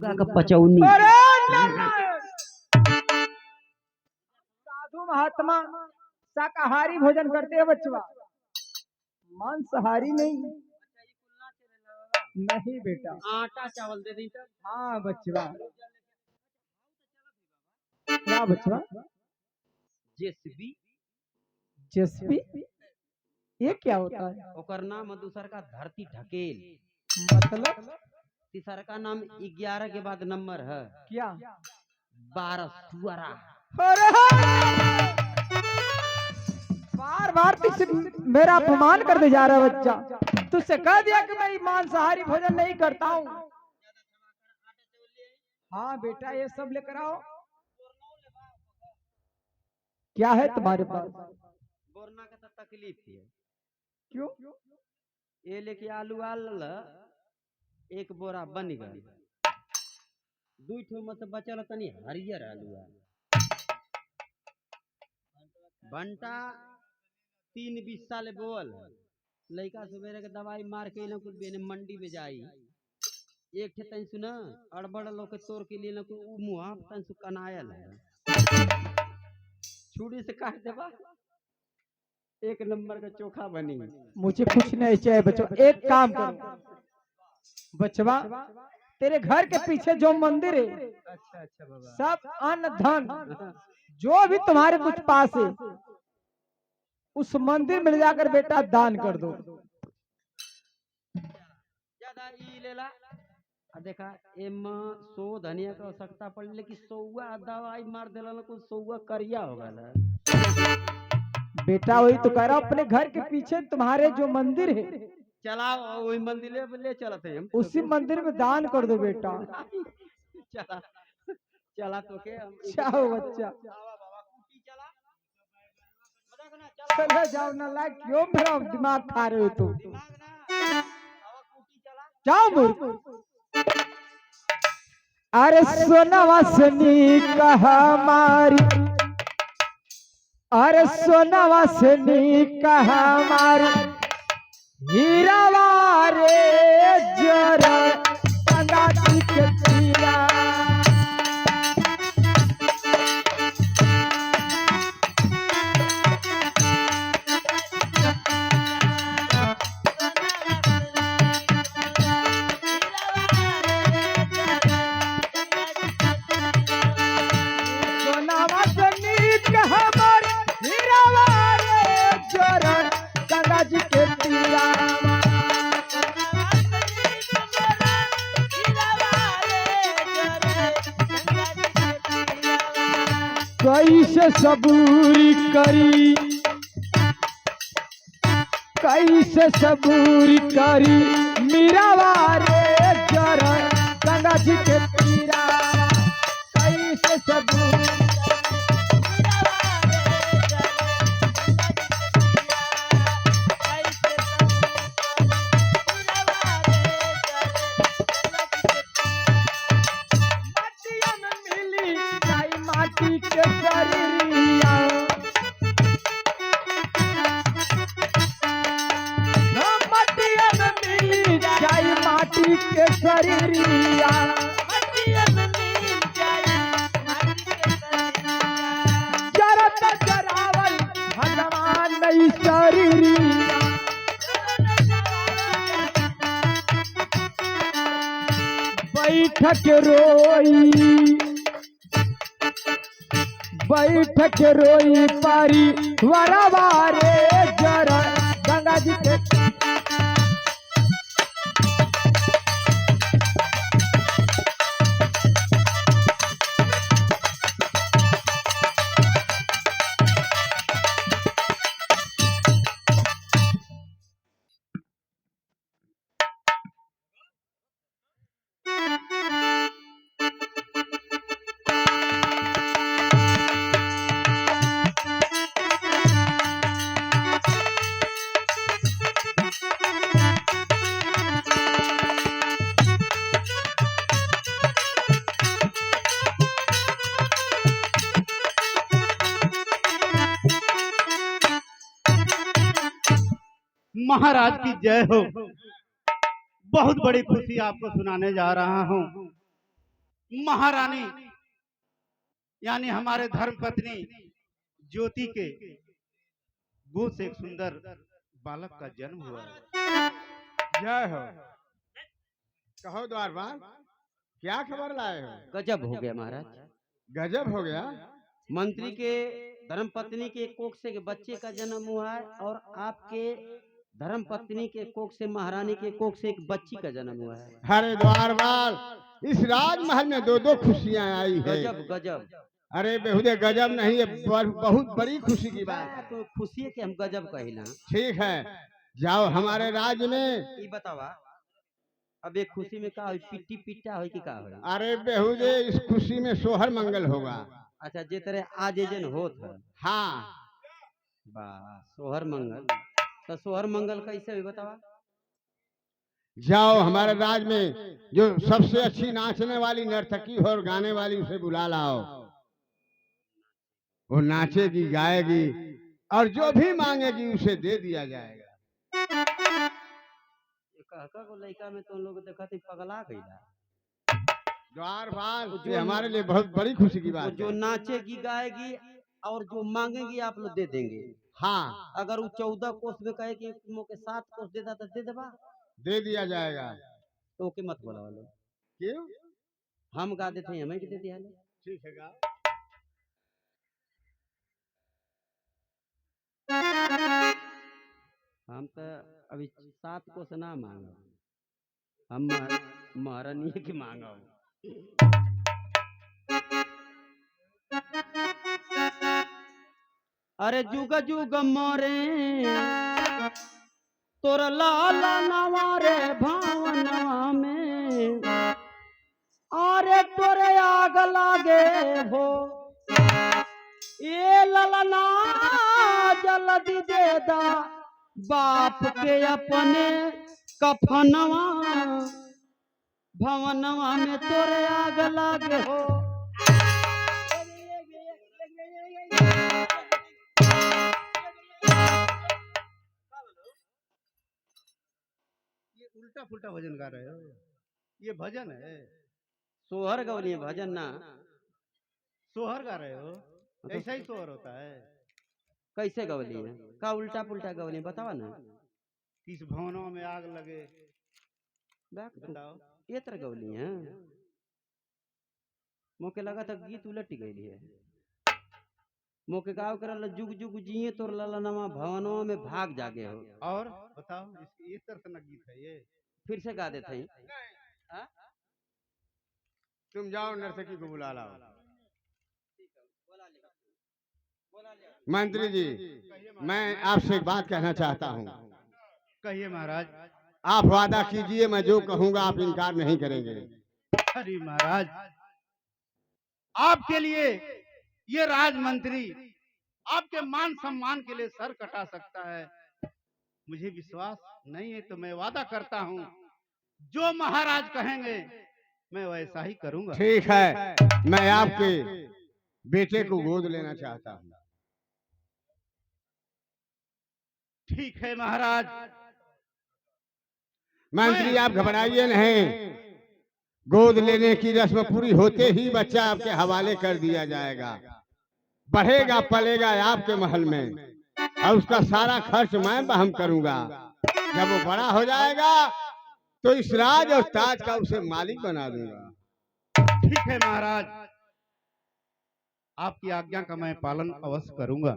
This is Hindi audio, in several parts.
का पचौनी। अरे साधु महात्मा शाकाहारी भोजन करते हैं बच्चवा, मांसाहारी नहीं। नहीं बेटा, आटा चावल दे दी। हाँ बच्चवा। क्या बच्चवा? जेसीबी जेसीबी ये क्या होता है? ओकर नाम दूसर का धरती ढकेल। मतलब तीसर का नाम 11 के बाद नंबर है क्या? 12 सुअरा। अरे बार बार तुझसे मेरा अपमान करते जा रहा है बच्चा। तुझसे कह दिया कि मैं मांसाहारी भोजन नहीं करता हूँ। हाँ बेटा, ये सब लेकर आओ। क्या है तुम्हारे पास? बोरना का तो तकलीफ है। क्यों? ये लेके आलू आल एक बोरा बन गई, दू ठो में से बचल तनी हरियर आलू आल। भंटा 3-20 साल बोल है। लड़का सवेरे के दवाई मार के कुछ बेने मंडी में जाई, एक ठे तन सुना अड़बड़ लोग के तोड़ के लिए मुहा तन सु कनायल है, छुरी से काट देवा, एक नंबर का चोखा बनी। मुझे कुछ नहीं चाहिए बच्चों। एक काम करो बच्चवा, तेरे घर के पीछे जो मंदिर है, अच्छा अच्छा बाबा, सब अन्न धन जो भी तुम्हारे कुछ पास है, उस मंदिर में ले जाकर बेटा दान कर दो। ज्यादा ई लेला देखा एम सो धनिया का आवश्यकता पड़, लेकिन सौआ दवाई मार देला कुछ सौआ करिया हो गया। बेटा वही तो कह रहा हूं, अपने घर के पीछे तुम्हारे जो मंदिर है, चलाओ वही मंदिर ले चलते हम, उसी मंदिर में दान कर दो बेटा। चला चला तो के जाओ बच्चा, चले जाओ ना। लाइक क्यों मेरा दिमाग खा रहे हो तुम? जाओ मूर्ख। अरे सोनवा सनी कहा मारी, अरे सोनवा सनी कहा मारी, हीरावा रे जरा अंगाती के तीरा। सोनवा सनी कहा मारी, हीरावा रे जरा गंगा जी के तीरा। कैसे सबूरी करी, कैसे सबूरी करी, मीरावा रे जरा गंगा जी के तीरा। कैसे सबूरी मटिया में मिली जाई माटी के शरीरिया, मटिया में मिली जाई माटी के शरीरिया। जरत जरावल भगवान नहीं शरीरिया। बैठक रोई, बैठक रोई पारी वरवा रे जरा गंगा जी के। महाराज की जय हो। बहुत बड़ी खुशी आपको सुनाने जा रहा हूँ। महारानी यानी हमारे धर्म पत्नी ज्योति के गोद से एक सुंदर बालक का जन्म हुआ है। जय हो। कहो द्वारपाल, क्या खबर लाए हो? गजब हो गया महाराज। गजब हो गया। मंत्री के धर्म पत्नी के कोख से एक बच्चे का जन्म हुआ है और आपके धर्म पत्नी के कोख से महारानी के कोख से एक बच्ची का जन्म हुआ है। अरे द्वारपाल, इस राजमहल में दो दो खुशियां आई है। गजब गजब। अरे बेहुदे गजब नहीं, ये बहुत बड़ी खुशी की बात है। तो खुशी है कि हम गजब कहिला। ठीक है, जाओ हमारे राज्य में। ई बतावा अब एक खुशी में का होई, पिट्टी पिट्टा होई कि का होई? अरे बेहुदे, इस खुशी में सोहर मंगल होगा। अच्छा, जे तरह आज जन होत है। हाँ, वाह, सोहर मंगल। तो सोहर मंगल कैसे हुई बतावा? जाओ हमारे राज्य में जो सबसे अच्छी नाचने वाली नर्तकी हो और गाने वाली, उसे बुला लाओ। वो नाचेगी, गाएगी और जो भी मांगेगी उसे दे दिया जाएगा। कहका को लड़का में तुम लोग देखा थी पगला गईला। द्वारपाल, ये हमारे लिए बहुत बड़ी खुशी की बात जो है। नाचेगी गाएगी और जो मांगेगी आप लोग दे देंगे। हाँ, अगर वो 14 कोस में कहे कि मुझे 7 कोस देता तो दे देबा, दे दिया जाएगा। तो ओके मत बोला वालो। क्यों? हम गा देते हैं, हमें भी दे दिया। ठीक है, गाओ। हम तो अभी 7 कोस ना मांगो, हम महारानी के मांगो। अरे जुग जुग मोरे तोर लाला नवारे भावना में, अरे तोरे आग लागे हो ये ललना जल्दी दे दा बाप के अपने कफनवा, भवनवा में तोरे आग लागे हो। ये उल्टा पुल्टा भजन गा रहे हो? ये भजन है? सोहर गवली भजन ना। सोहर गा रहे हो? ऐसा ही सोहर होता है? कैसे गवली है? का उल्टा पुल्टा गवली बतावा ना। किस भवनों में आग लगे बताओ। ये तरह गवली है। मोके लगा था गीत उलट गई है। मोके गाँव कर जुग जुग जिये तोर ललनवा भवनों में भाग जागे हो। और बताओ, इस तरह का गीत है ये? फिर से गा देते हैं। तुम जाओ नर्तकी को बुला लाओ। मंत्री जी, मैं आपसे एक बात कहना चाहता हूँ। कहिए महाराज। आप वादा कीजिए, मैं जो कहूँगा आप इनकार नहीं करेंगे। अरे महाराज, आपके लिए ये राजमंत्री आपके मान सम्मान के लिए सर कटा सकता है। मुझे विश्वास नहीं है तो मैं वादा करता हूँ, जो महाराज कहेंगे मैं वैसा ही करूंगा। ठीक है, मैं आपके बेटे को गोद लेना चाहता हूँ। ठीक है महाराज। मंत्री, आप घबराइए नहीं। गोद लेने की रस्म पूरी होते ही बच्चा आपके हवाले कर दिया जाएगा। बढ़ेगा पलेगा आपके महल में और उसका सारा खर्च मैं वहन करूंगा। जब वो बड़ा हो जाएगा तो इस राज और ताज का उसे मालिक बना दूंगा। ठीक है महाराज, आपकी आज्ञा का मैं पालन अवश्य करूंगा।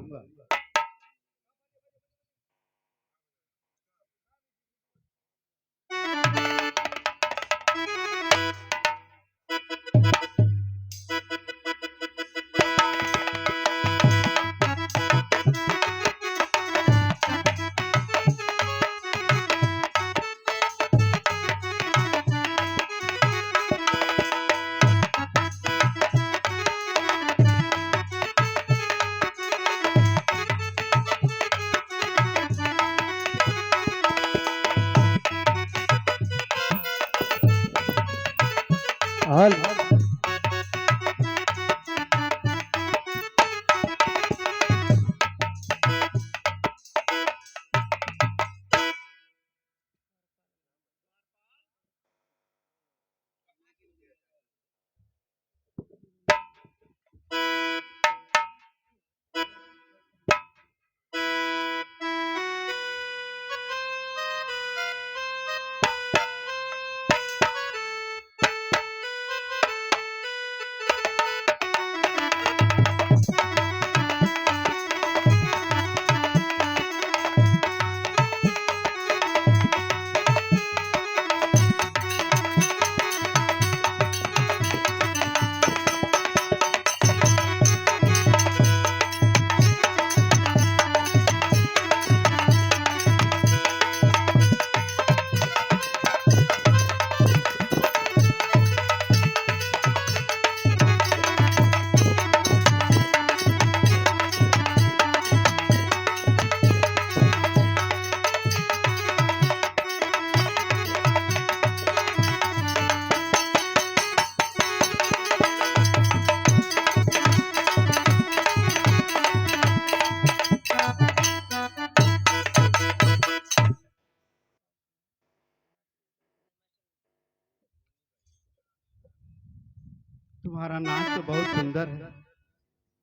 तुम्हारा नाच तो बहुत सुंदर है।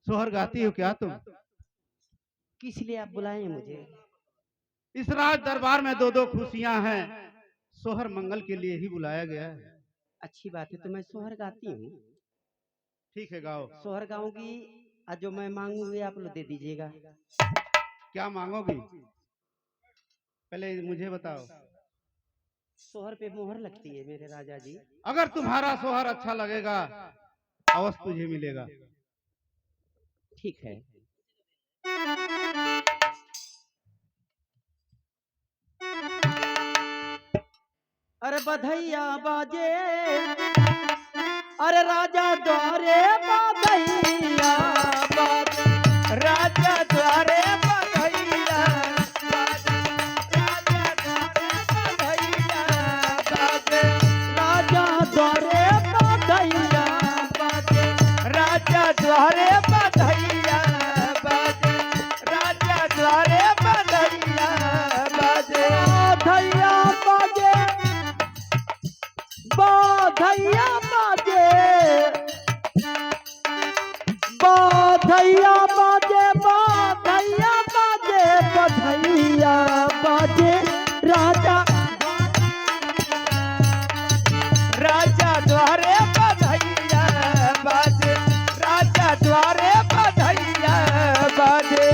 सोहर गाती हो क्या तुम? किस लिए आप बुलाए हैं मुझे? इस राज दरबार में दो दो खुशियां हैं, सोहर मंगल के लिए ही बुलाया गया है। अच्छी बात है, तो मैं सोहर गाती हूँ। ठीक है, गाओ। सोहर गाऊंगी और जो मैं मांगूंगी आप लोग दे दीजिएगा। क्या मांगोगी? पहले मुझे बताओ। सोहर पे मोहर लगती है मेरे राजा जी। अगर तुम्हारा सोहर अच्छा लगेगा अवश्य तुझे मिलेगा। ठीक है। अरे बधैया बाजे, अरे राजा द्वारे बधैया बाजे, राजा द्वारे बधैया बाजे, राजा द्वारे बधैया बाजे, राजा द्वारे बधैया बाजे, राजा द्वारे बधैया बाजे, बधैया बाजे, बधैया बाजे, बधैया बाजे, बधैया बाजे, बधैया बाजे, राजा राजा द्वारे बधैया बाजे, राजा द्वारे बधैया बाजे।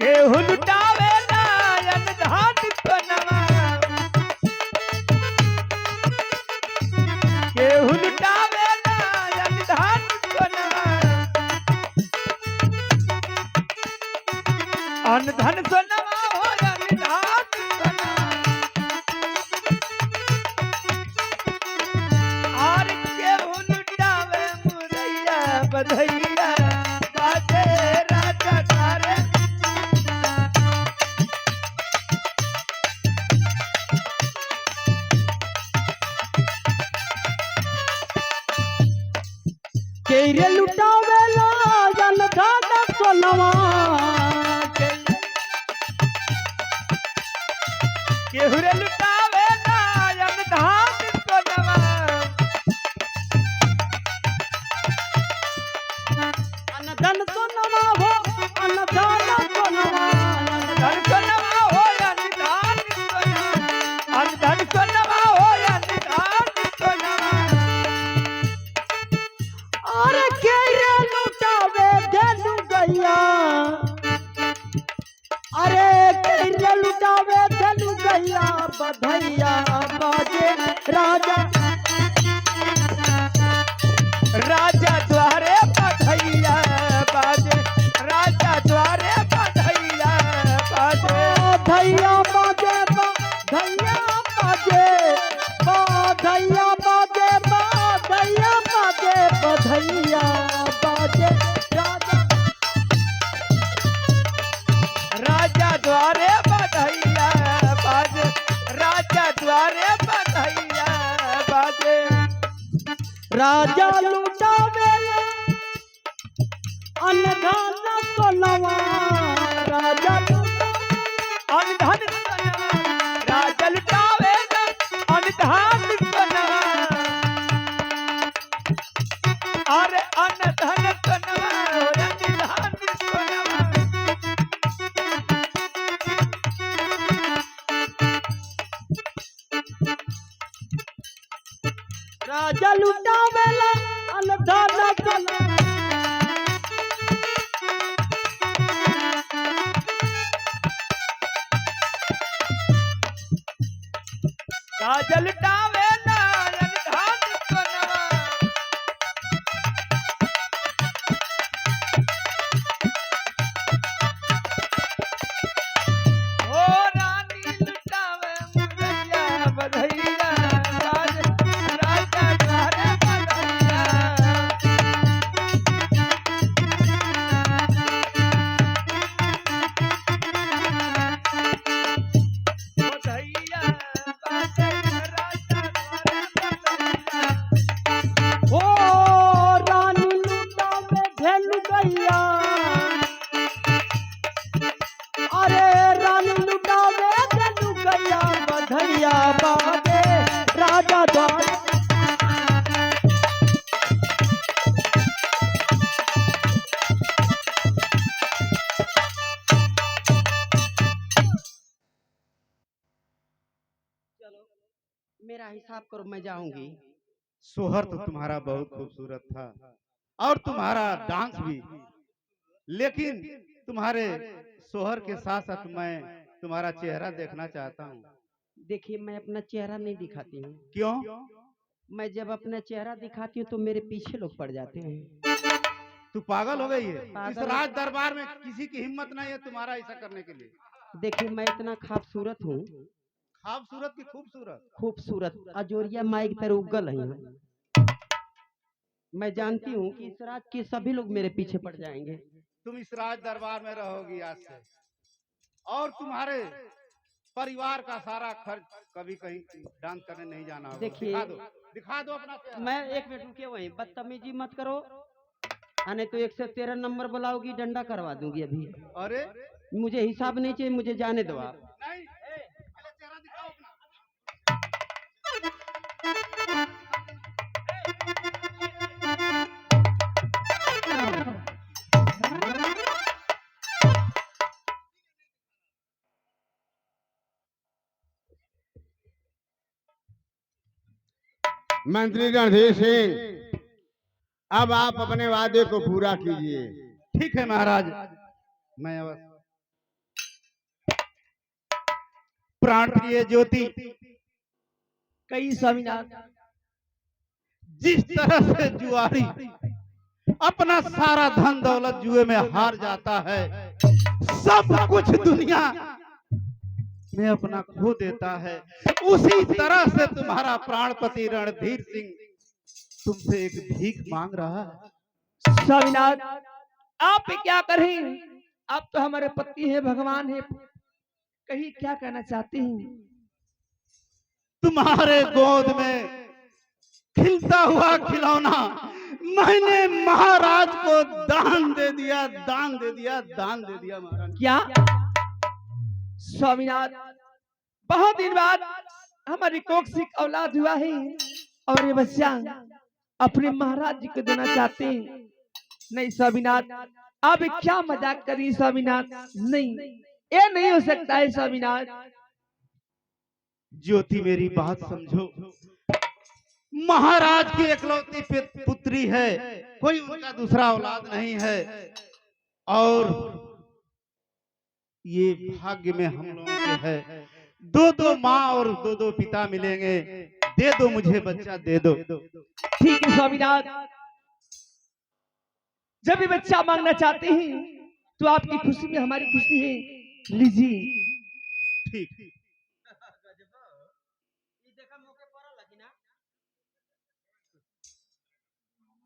केहू लुटावे नायन धान सोनवा, केहू लुटावे नायन धान सोनवा, अन धन सोनवा हो अन धान सोनवा, और केहू लुटावे मुरैया बधैया बाजे, राजा द्वारे केरे लुटावेला जन धन सोनवा, केहरे लुटावेला जन धन सोनवा, अन धन सोनवा हो अन धन सोनवा, अन धन सोनवा हो अन धन सोनवा, अन धन सोनवा हो अन धन सोनवा। अरे केरे लुटावे धेनु गैया, अरे केरे लुटावे धेनु गैया बधैया बाजे, राजा राजा द्वारे बधैया बाजे, राजा द्वारे बधैया बाजे, बधैया बाजे, बधैया बाजे, बधैया बाजे, बधैया बाजे, बधैया बाजे, राजा राजा द्वारे बधैया बाजे, राजा द्वारे बधैया बाजे। राजा लुटावे अन धन सोनवा, राजा अन धन सोनवा, राजा लुटावे अन धन सोनवा, अरे अन धन सोनवा, अन धन सोनवा। राजा लुटावेला अन धन सोनवा, राजा लुटावेला अन धन सोनवा, ओ रानी लुटावे मुरैया बधैया बाजे, राजा द्वारे बधैया, बधैया बाजे, राजा मेरा हिसाब करो, मैं जाऊंगी। सोहर तो तुम्हारा बहुत खूबसूरत था और तुम्हारा डांस भी, लेकिन तुम्हारे सोहर के साथ साथ मैं तुम्हारा चेहरा देखना चाहता हूँ। देखिए, मैं अपना चेहरा नहीं दिखाती हूँ। क्यों? मैं जब अपना चेहरा दिखाती हूँ तो मेरे पीछे लोग पड़ जाते हैं। तू पागल हो गई है? इस पागल। राज दरबार में किसी की हिम्मत नहीं है तुम्हारा ऐसा करने के लिए। देखिए, मैं इतना खूबसूरत हूँ, खूबसूरत की खूबसूरत। खूबसूरत अजोरिया माई की तरह उगल है। मैं जानती हूँ कि इस रात के सभी लोग मेरे पीछे पड़ जाएंगे। तुम इस राज दरबार में रहोगी आज से, और तुम्हारे परिवार का सारा खर्च कभी कहीं डांस करने नहीं जाना होगा। देखिए, दिखा दो अपना चेहरा। मैं एक मिनट रुकिए, वहीं बदतमीजी मत करो, नहीं तो 113 नंबर बुलाओगी, डंडा करवा दूंगी अभी। अरे मुझे हिसाब नहीं चाहिए, मुझे जाने दो आप। नहीं, पहले चेहरा दिखाओ अपना। मंत्री रणधीर सिंह, अब आप अपने वादे को पूरा कीजिए। ठीक है महाराज, मैं अवश्य। प्राण प्रिय ज्योति, कई स्वामीनाथ, जिस तरह से जुआरी अपना सारा धन दौलत जुए में हार जाता है, सब कुछ दुनिया में अपना खो देता है, उसी तरह से तुम्हारा प्राणपति रणधीर सिंह तुमसे एक भीख मांग रहा है। स्वामीनाथ, आप क्या करें? आप तो हमारे पति हैं, भगवान हैं, कहीं क्या कहना चाहते हैं? तुम्हारे गोद में खिलता हुआ खिलौना मैंने महाराज को दान दे दिया, दान दे दिया, दान दे दिया महाराज। क्या स्वामीनाथ, बहुत दिन बाद हमारी कोक्सिक औलाद हुआ है और ये बच्चा अपने महाराज जी को देना चाहते हैं। नहीं स्वामीनाथ, आप क्या मजाक करिए स्वामीनाथ, नहीं, ये नहीं हो सकता है स्वामीनाथ। ज्योति मेरी बात समझो, महाराज की इकलौती पुत्री है, कोई उनका दूसरा औलाद नहीं है, और ये भाग्य में हम लोगों के है। दो दो माँ और दो दो पिता मिलेंगे, दे दो मुझे बच्चा, दे दो। ठीक है स्वामीनाथ, जब भी बच्चा मांगना चाहते हैं तो आपकी खुशी में हमारी खुशी है, लीजिए। ठीक।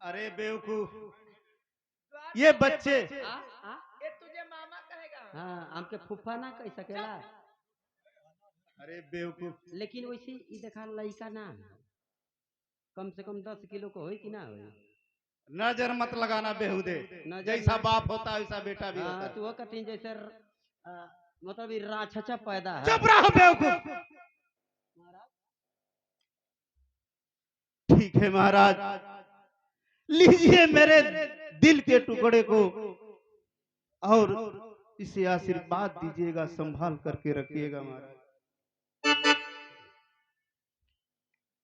अरे बेवकूफ, ये बच्चे ये तुझे मामा कहेगा। हाँ, हमके फूफा ना कह सकेला। अरे बेवकूफ, लेकिन वैसे ये देखा लड़का ना कम से कम 10 किलो को होई कि ना होई? नजर मत लगाना बेहुदे, जैसा बाप होता है वैसा बेटा भी होता हाँ, है। तो वो कहते हैं जैसे मतलब ये राक्षसा पैदा है। चुप रहो बेवकूफ। ठीक है महाराज, लीजिए मेरे दिल के टुकड़े को और इसे आशीर्वाद दीजिएगा, संभाल करके रखिएगा महाराज।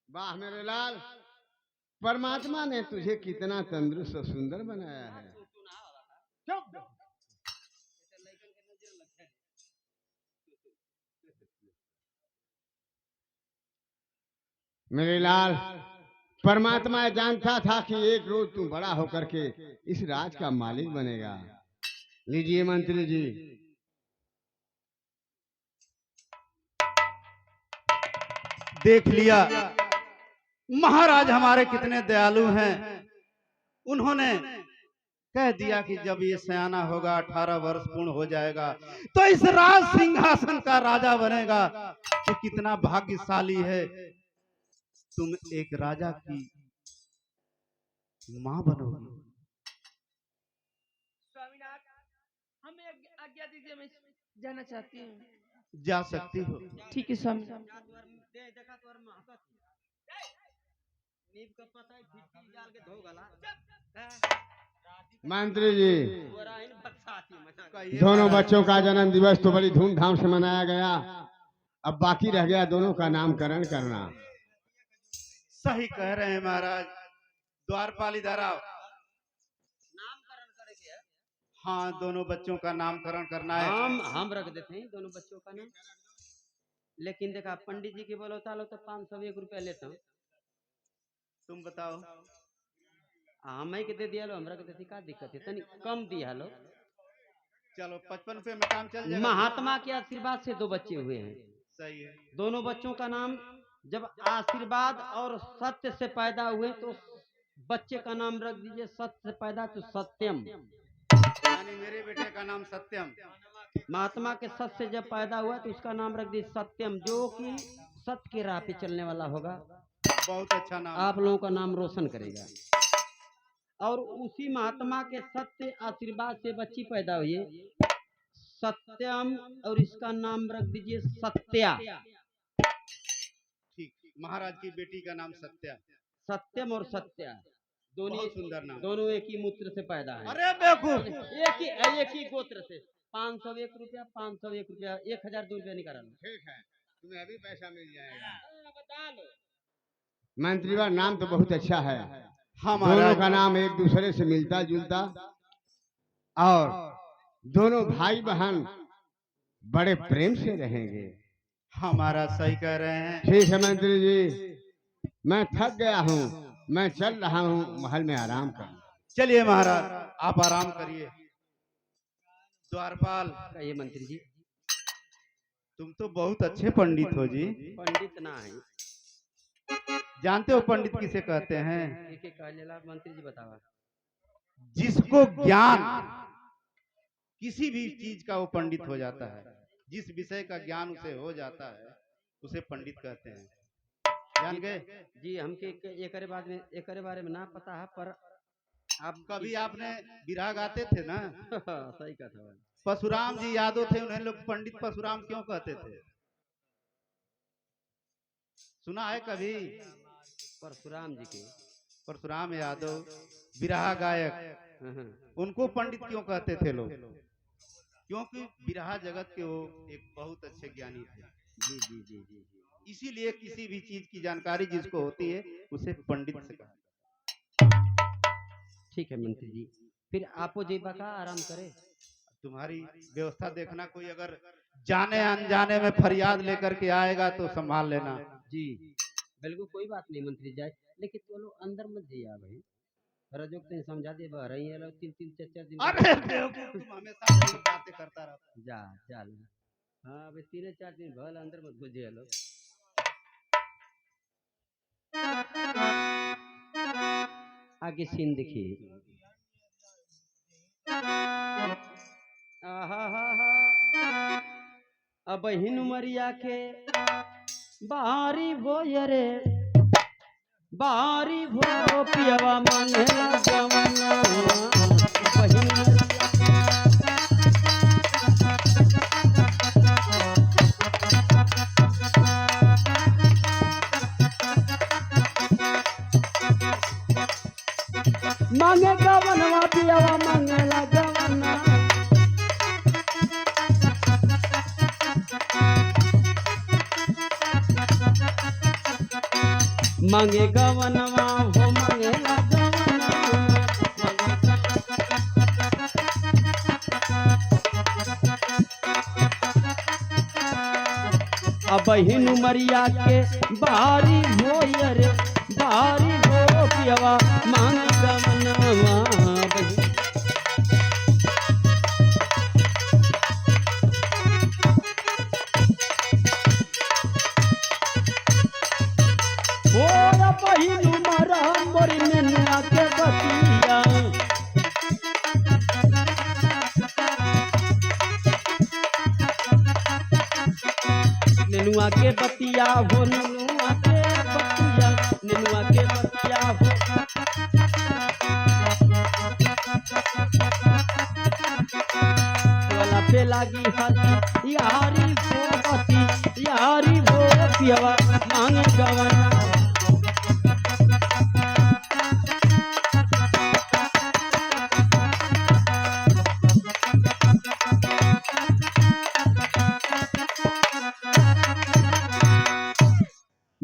वाह मेरे लाल, परमात्मा ने तुझे कितना तंदुरुस्त और सुंदर बनाया है। मेरे लाल, परमात्मा जानता था कि एक रोज तू बड़ा होकर के इस राज का मालिक बनेगा। लीजिए मंत्री जी। देख लिया महाराज हमारे कितने दयालु हैं। उन्होंने कह दिया कि जब ये सयाना होगा, 18 वर्ष पूर्ण हो जाएगा, तो इस राज सिंहासन का राजा बनेगा। तो कितना भाग्यशाली है, तुम एक राजा की मां बनोगी। स्वामीनाथ, हमें आज्ञा दीजिए, मैं जाना चाहती हूँ। जा सकती हो। ठीक है स्वामीनाथ। मंत्री जी, दोनों बच्चों का जन्म दिवस तो बड़ी धूमधाम से मनाया गया, अब बाकी रह गया दोनों का नामकरण करना। सही कह रहे हैं महाराज। द्वारपाल इधर आओ। नामकरण करेंगे। हाँ, दोनों बच्चों का नामकरण करना है। हम रख देते हैं दोनों बच्चों का नाम। लेकिन देखा पंडित जी की बोलो तालो तो 501 रुपया लेता हूँ। तुम बताओ। हमें के दे दिया लो, हमरा के देती का दिक्कत है, तनी कम दिया लो। चलो 55 रुपये में काम चल जाएगा। महात्मा के आशीर्वाद से 2 बच्चे हुए हैं। सही है। दोनों बच्चों का नाम जब आशीर्वाद और सत्य से पैदा हुए तो बच्चे का नाम रख दीजिए सत्य से पैदा तो सत्यम। यानी मेरे बेटे का नाम सत्यम। महात्मा के सत्य से जब पैदा हुआ तो उसका नाम रख दीजिए सत्यम, जो कि सत्य के राह पे चलने वाला होगा। बहुत अच्छा नाम। आप लोगों का नाम रोशन करेगा। और उसी महात्मा के सत्य आशीर्वाद से बच्ची पैदा हुई है सत्यम, और इसका नाम रख दीजिए सत्या। ठीक, महाराज की बेटी का नाम सत्या। सत्यम और सत्या दोनों बहुत सुंदर नाम। दोनों एक ही मूत्र से पैदा है। अरे बेवकूफ। एक ही गोत्र से। 501 रुपया 501 रुपया 1002 रुपया निकाल। ठीक है, तुम्हें अभी पैसा मिल जाएगा। बता लो। मंत्रीवा, नाम तो बहुत अच्छा है। हाँ दोनों महाराज। का नाम एक दूसरे से मिलता जुलता, और दोनों भाई बहन बड़े प्रेम से रहेंगे। हाँ महाराज, सही कह रहे हैं। ठीक है मंत्री जी, मैं थक गया हूँ, मैं चल रहा हूँ महल में आराम कर। चलिए महाराज, आप आराम करिए। द्वारपाल, कहिए मंत्री जी। तुम तो बहुत अच्छे पंडित हो जी। पंडित ना है। जानते हो पंडित किसे कहते हैं? एक एक कह लेला मंत्री जी बतावा। जिसको ज्ञान किसी भी चीज का वो पंडित हो जाता है। जिस विषय का ज्ञान उसे हो जाता है उसे पंडित कहते हैं। जान गए जी। हमके एक बारे में ना पता है, पर आप कभी आपने बिरहा गाते थे ना? सही कहा था। परशुराम जी यादव थे, उन्हें लोग पंडित परशुराम क्यों कहते थे? सुना है कभी? परशुराम जी के परशुराम यादव बिरहा गायक, उनको पंडित क्यों कहते थे लोग? क्योंकि बिरहा जगत के वो एक बहुत अच्छे ज्ञानी थे। जी जी जी जी जी। इसीलिए किसी भी चीज की जानकारी जिसको होती है उसे पंडित से कहा। ठीक है मंत्री जी, फिर आपो जी बका आराम करे। तुम्हारी व्यवस्था देखना, कोई अगर जाने अनजाने में फरियाद लेकर के आएगा तो संभाल लेना। जी बिल्कुल, कोई बात नहीं मंत्री जाए, लेकिन तो लोग अंदर मत जाइए भाई। रजोक तो समझा दे बा रही है लोग 3-3 4-4 दिन। अरे बेवकूफ, तुम हमेशा यही बातें करता रहता। जा जा ले। हाँ अबे 3-4 दिन भल अंदर मत घुस जाइए लोग। आगे सीन देखिए। अब हिनुमरिया के बारी भोयरे बारी भो पियवा मांगे जवना मांगे गवनवा पियवा मांगेला जवना मांगे गवनवा हो मांगेला गवना। अब हिनुमरिया के बारी भोयर बारी भो पियवा मांगे गवनवा। नेनुआ के बतिया हो नेनुआ के बतिया नेनुआ के बतिया हो। वाला पे लागी हसी यारी भो बती यारी भो पियवा मांगे गवना।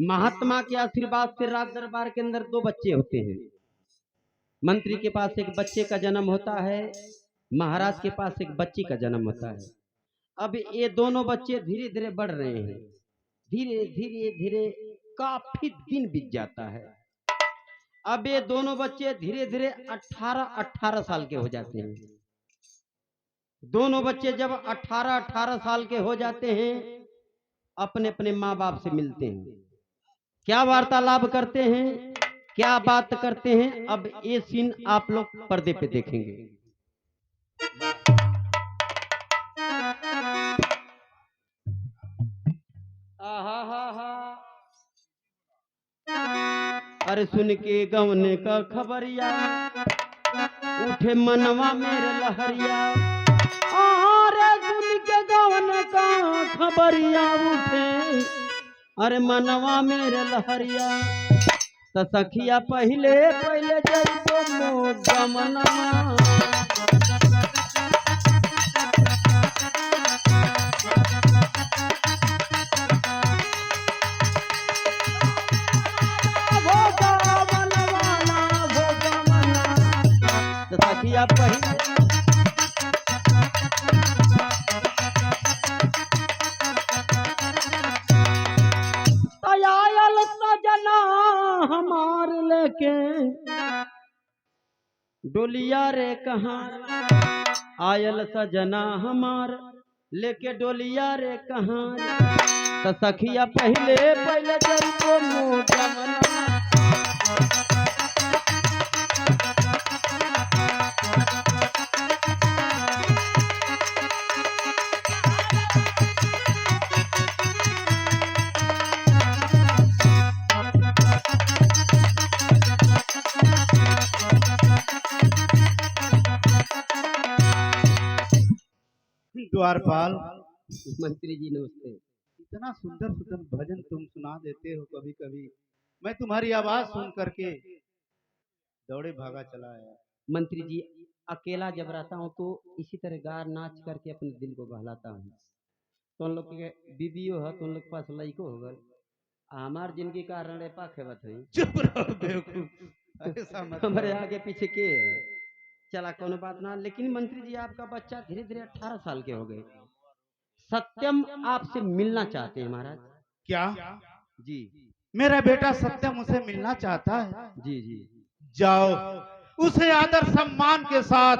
महात्मा के आशीर्वाद से राज दरबार के अंदर 2 बच्चे होते हैं। मंत्री के पास एक बच्चे का जन्म होता है, महाराज के पास एक बच्ची का जन्म होता है। अब ये दोनों बच्चे धीरे धीरे बढ़ रहे हैं, धीरे धीरे धीरे काफी दिन बीत जाता है। अब ये दोनों बच्चे धीरे धीरे 18 साल के हो जाते हैं। दोनों बच्चे जब 18 साल के हो जाते हैं, अपने अपने माँ बाप से मिलते हैं। क्या वार्तालाप करते हैं, क्या बात करते हैं, अब ये सीन आप लोग पर्दे पे देखेंगे। आहा हा हा, अरे सुन के गवने का खबरिया, उठे मनवा मेरे लहरिया। अरे सुन के गवने का खबरिया उठे, अरे मनवा मेरे लहरिया। तो सखिया पहले पहले जइबो मोर गमनवा, सखिया पहले आयल सजना हमार लेके डोलिया रे कहाँ, आयल सजना हमार लेके डोलिया रे कहाँ। तो सखिया पहले पहले जइबो मोर गमनवा, द्वारपाल। मंत्री जी नमस्ते। इतना सुंदर सुंदर भजन तुम सुना देते हो, कभी कभी मैं तुम्हारी आवाज सुन करके दौड़े भागा चला आया। मंत्री जी अकेला जब रहता हूँ तो इसी तरह गा नाच करके अपने दिल को बहलाता हूँ। तो उन लोग के बीबियो है, तो उन लोग के पास लड़को हो गल, हमार जिंदगी का रणेपा खेवत है। चुप रहो बेवकूफ, ऐसा मत हमारे कहो। आगे पीछे के है, चला कोनो बात ना। लेकिन मंत्री जी आपका बच्चा धीरे धीरे 18 साल के हो गए, सत्यम आपसे मिलना चाहते हैं महाराज। क्या जी मेरा बेटा सत्यम उसे मिलना चाहता है? जी जी, जाओ उसे आदर सम्मान के साथ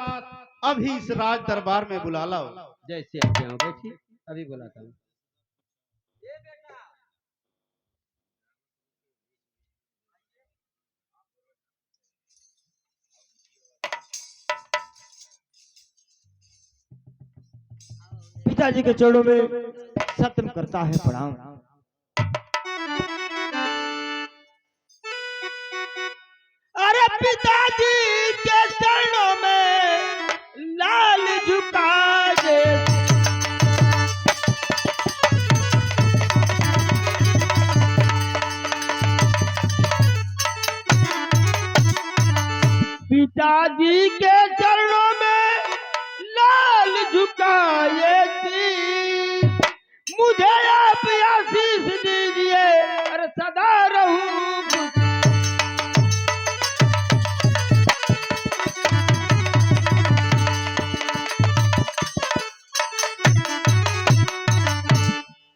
अभी इस राज दरबार में बुला लाओ। जैसे आज्ञा हो। बैठी, अभी बुलाता हूँ। पिताजी के चरणों में सत्यम करता है प्रणाम। अरे पिताजी के चरणों में लाल झुका दे, पिताजी के चरणों में लाल झुकाए थी, मुझे आप आशीष दीजिए और सदा रहूं।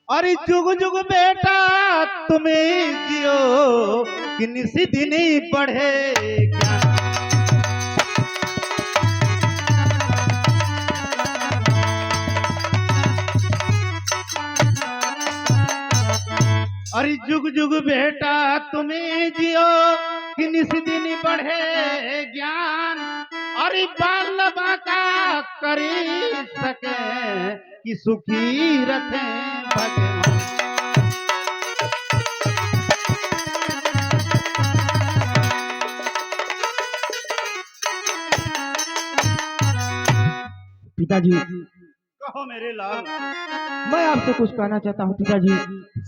अरे जुग जुग बेटा तुम्हें जियो कि निसी दिन बढ़े क्या। अरे जुग जुग बेटा तुम्हें जियो कि निस दिन बढ़े ज्ञान। अरे बाल बाका करी सके कि सुखी रखे भगवान। पिताजी कहो मेरे लाल। मैं आपसे कुछ कहना चाहता हूँ पिताजी।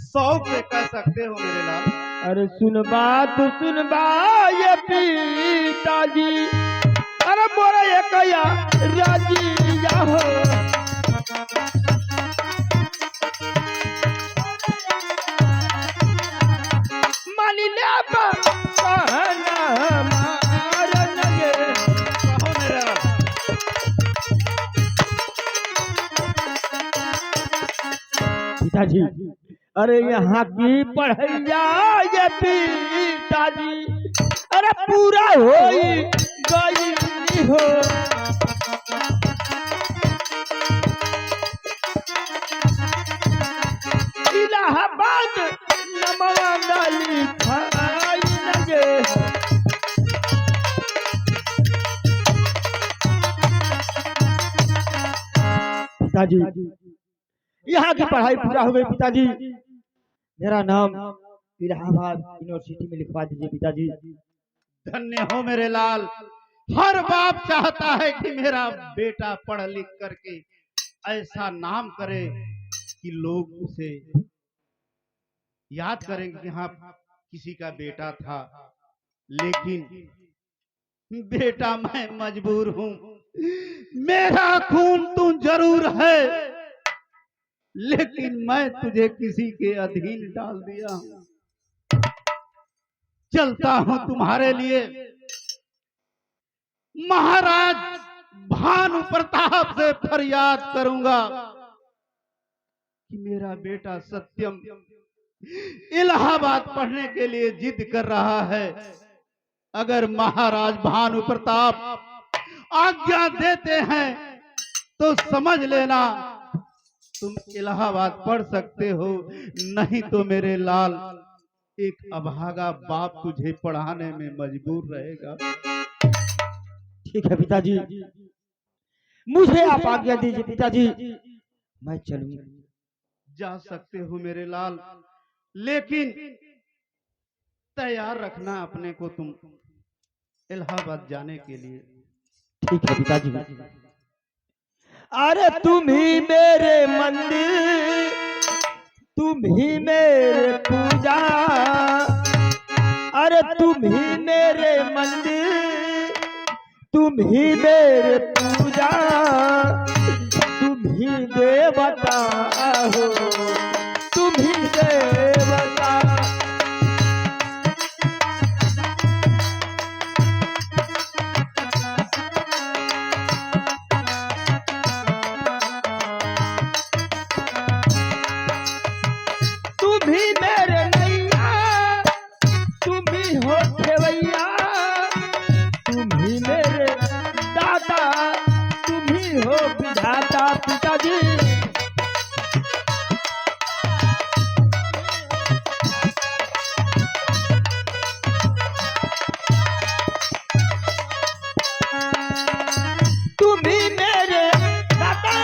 100 पे कह सकते हो मेरे लाल। अरे सुन बा ये पिताजी, अरे मोरा ये कया राजी या हो। आप कहना हमार लगे। कहो मेरा पिताजी, अरे यहाँ की पढ़ैया ये पिताजी, अरे पूरा होई गई हो। इलाहाबाद नमवा लिखाई लगे। पिताजी, यहाँ की पढ़ाई पूरा हो गई पिताजी, मेरा नाम इलाहाबाद यूनिवर्सिटी में लिखवा दीजिए पिताजी। धन्य हो मेरे लाल। हर बाप चाहता है कि मेरा बेटा पढ़ लिख करके ऐसा नाम करे कि लोग उसे याद करेंगे कि हाँ किसी का बेटा था। लेकिन बेटा मैं मजबूर हूं। मेरा खून तू जरूर है, लेकिन मैं तुझे किसी के अधीन डाल दिया हूं। चलता हूं तुम्हारे लिए। महाराज भानु प्रताप से फरियाद करूंगा कि मेरा बेटा सत्यम इलाहाबाद पढ़ने के लिए जिद कर रहा है। अगर महाराज भानु प्रताप आज्ञा देते हैं तो समझ लेना तुम इलाहाबाद पढ़ सकते हो, नहीं तो मेरे लाल एक अभागा बाप तुझे पढ़ाने में मजबूर रहेगा। ठीक है पिताजी, मुझे आप आज्ञा दीजिए पिताजी, मैं चलूं। जा सकते हो मेरे लाल, लेकिन तैयार रखना अपने को तुम इलाहाबाद जाने के लिए। ठीक है पिताजी। अरे तुम ही मेरे मंदिर, तुम ही मेरे पूजा, अरे तुम ही मेरे मंदिर, तुम ही मेरे पूजा, तुम ही देवता हो, तुम ही देवता। तुम ही मेरे नैया, तुम ही हो खेवैया, तुम ही मेरे दाता, तुम ही हो विधाता। पिताजी, तुम ही मेरे दाता,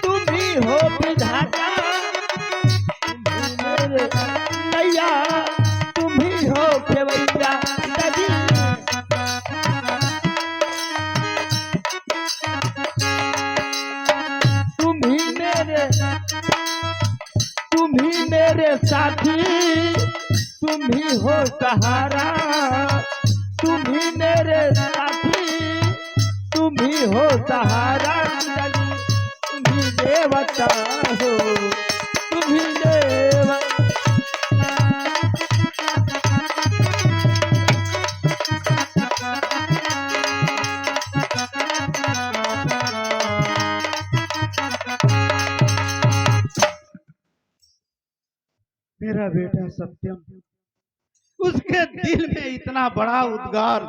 तुम ही हो विधाता, तुम ही मेरे नैया, तुम ही हो खेवैया। पिताजी, तुम ही मेरे साथी, तुम ही हो सहारा, तुम ही मेरे साथी, तुम ही हो सहारा। तुम ही देवता हो, तुम ही देवता। मेरा बेटा सत्यम, उसके दिल में इतना बड़ा उद्गार।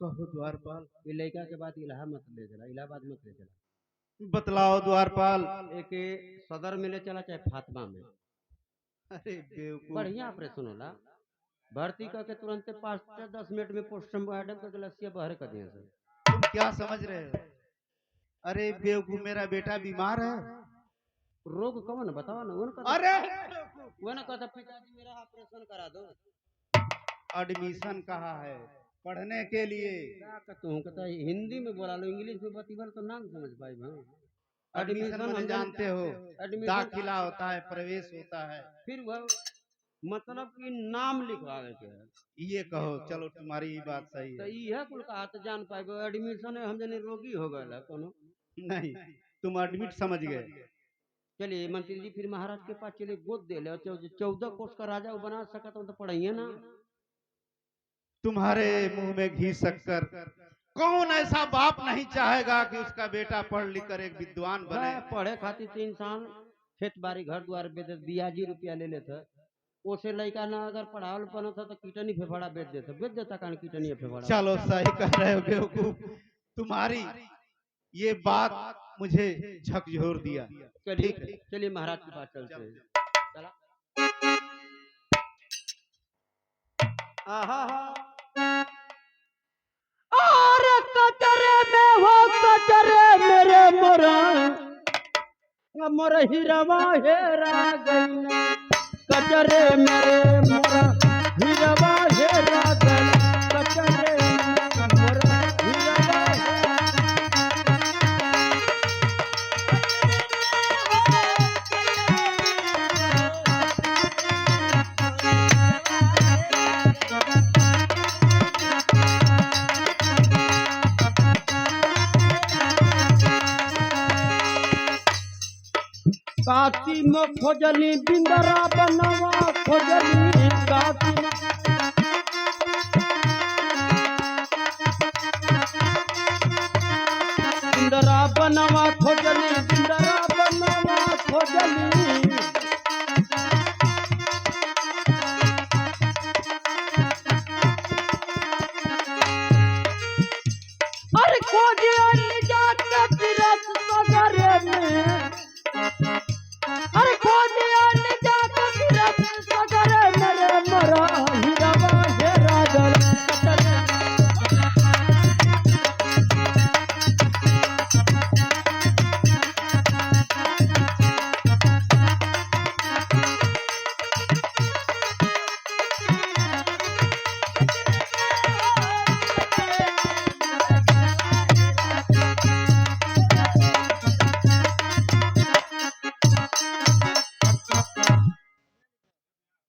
कहो द्वारपाल। ये लड़का के बाद इलाहाबाद मत ले चला। बतलाओ द्वारपाल। एक सदर में ले चला चाहे फातिमा में। अरे बेवकूफ। बढ़िया ऑपरेशन होला, भर्ती करके तुरंत 5 से 10 मिनट में पोस्टमार्टम करके लसिया बाहर कर दिया सर। तुम क्या समझ रहे हो? अरे बेवकूफ, मेरा बेटा बीमार है। रोग कौन है बताओ ना। अरे वो ना कहता पिताजी मेरा ऑपरेशन करा दो। एडमिशन कहाँ है पढ़ने के लिए? क्या कहता हूँ, कहता हिंदी में बोला लो, इंग्लिश में बतीबर तो ना समझ पाई। एडमिशन मैंने जानते हो, दाखिला होता है, प्रवेश होता है। फिर वह मतलब कि नाम लिखवावे के है। ये कहो, चलो तुम्हारी बात सही तो है। यह कुल कहा तो जान पाए एडमिशन है, हम जने रोगी हो गए कोनो। नहीं, तुम एडमिट समझ गए। चलिए मंत्री जी फिर महाराज के पास चलिए गोद दे ले और 14 कोस का राजा वो बना सका तो पढ़ाइए ना। तुम्हारे मुंह में घी शक्कर, कौन ऐसा बाप नहीं चाहेगा कि उसका बेटा पढ़ लिख कर एक विद्वान बने। पढ़े खातिर तो इंसान खेत बाड़ी घर द्वार बेच बियाजी रुपया ले लेता, ओसे लड़का ना अगर पढ़ावल बना था तो कीटनी फेफड़ा बेच देता कारण कीटनी फेफड़ा। चलो सही कह रहे हो बेवकूफ, तुम्हारी ये बात मुझे झकझोर दिया। चलिए चलिए महाराज के पास चलते हैं। चला और कचरे में हो कचरे मेरे मोरा मोर हिरवा हेरा गई, कचरे मेरे मोरा हिरवा हेरा गई, कचरे मोरा हिरवा काशी में खोजली बिंदरा बनवा खोजली